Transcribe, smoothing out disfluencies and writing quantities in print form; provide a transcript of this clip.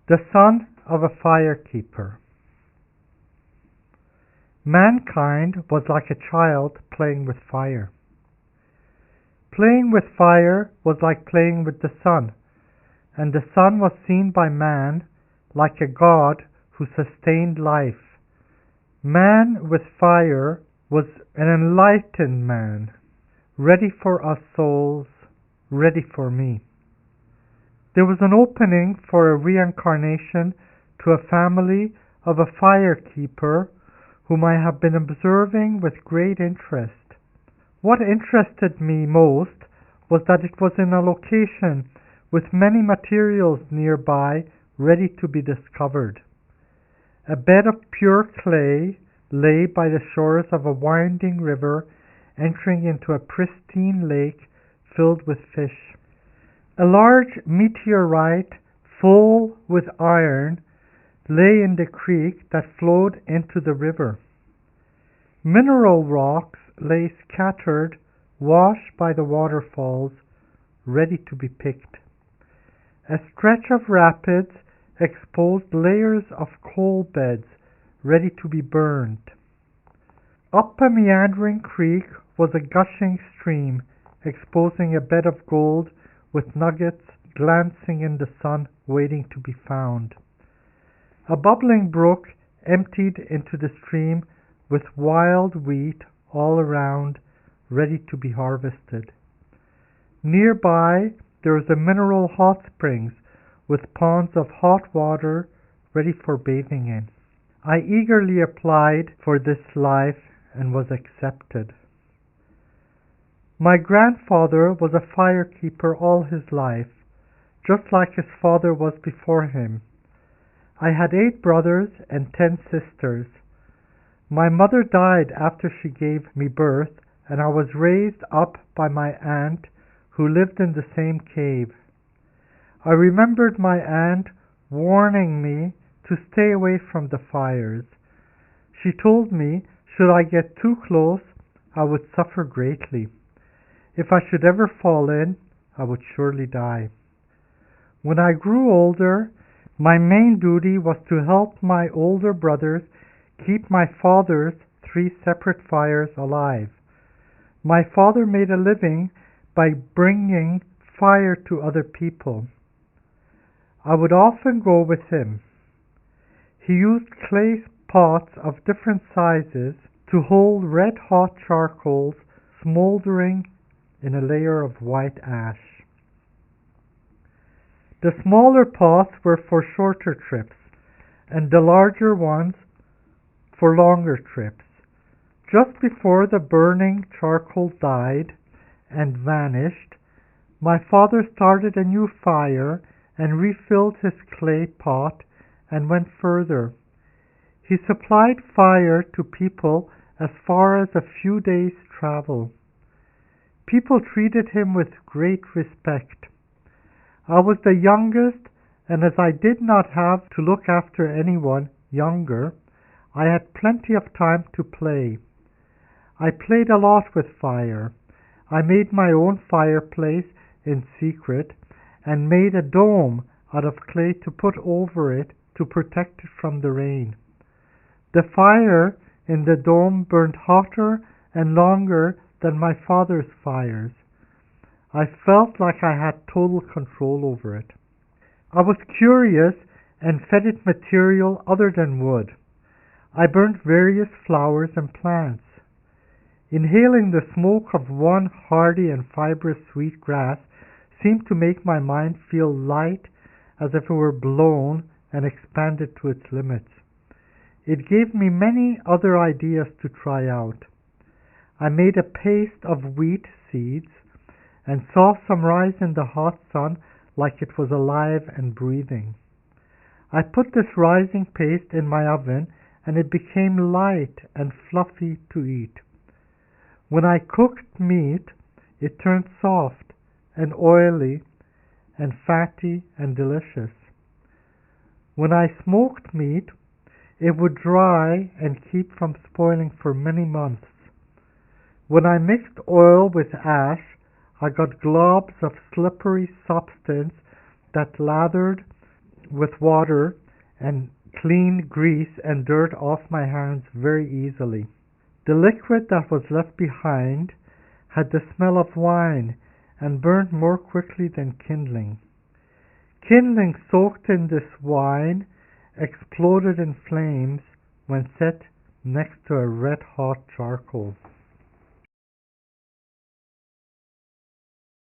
The son of a firekeeper. Mankind was like a child playing with fire. Playing with fire was like playing with the sun, and the sun was seen by man like a god who sustained life. Man with fire was an enlightened man, ready for us souls, ready for me. There was an opening for a reincarnation to a family of a firekeeper whom I have been observing with great interest. What interested me most was that it was in a location with many materials nearby ready to be discovered. A bed of pure clay lay by the shores of a winding river entering into a pristine lake filled with fish. A large meteorite full with iron lay in the creek that flowed into the river. Mineral rocks lay scattered, washed by the waterfalls, ready to be picked. A stretch of rapids exposed layers of coal beds ready to be burned. Up a meandering creek was a gushing stream exposing a bed of gold with nuggets glancing in the sun waiting to be found. A bubbling brook emptied into the stream with wild wheat all around, ready to be harvested. Nearby there was a mineral hot springs with ponds of hot water ready for bathing in. I eagerly applied for this life and was accepted. My grandfather was a firekeeper all his life, just like his father was before him. I had 8 brothers and 10 sisters. My mother died after she gave me birth, and I was raised up by my aunt who lived in the same cave. I remembered my aunt warning me to stay away from the fires. She told me should I get too close, I would suffer greatly. If I should ever fall in, I would surely die. When I grew older, my main duty was to help my older brothers keep my father's 3 separate fires alive. My father made a living by bringing fire to other people. I would often go with him. He used clay pots of different sizes to hold red-hot charcoals smoldering in a layer of white ash. The smaller pots were for shorter trips, and the larger ones for longer trips. Just before the burning charcoal died and vanished, my father started a new fire and refilled his clay pot and went further. He supplied fire to people as far as a few days' travel. People treated him with great respect. I was the youngest, and as I did not have to look after anyone younger, I had plenty of time to play. I played a lot with fire. I made my own fireplace in secret and made a dome out of clay to put over it to protect it from the rain. The fire in the dome burned hotter and longer than my father's fires. I felt like I had total control over it. I was curious and fed it material other than wood. I burnt various flowers and plants. Inhaling the smoke of one hardy and fibrous sweet grass seemed to make my mind feel light as if it were blown and expanded to its limits. It gave me many other ideas to try out. I made a paste of wheat seeds and saw some rise in the hot sun like it was alive and breathing. I put this rising paste in my oven and it became light and fluffy to eat. When I cooked meat, it turned soft and oily and fatty and delicious. When I smoked meat, it would dry and keep from spoiling for many months. When I mixed oil with ash, I got globs of slippery substance that lathered with water and clean grease and dirt off my hands very easily. The liquid that was left behind had the smell of wine and burned more quickly than kindling. Kindling soaked in this wine exploded in flames when set next to a red-hot charcoal.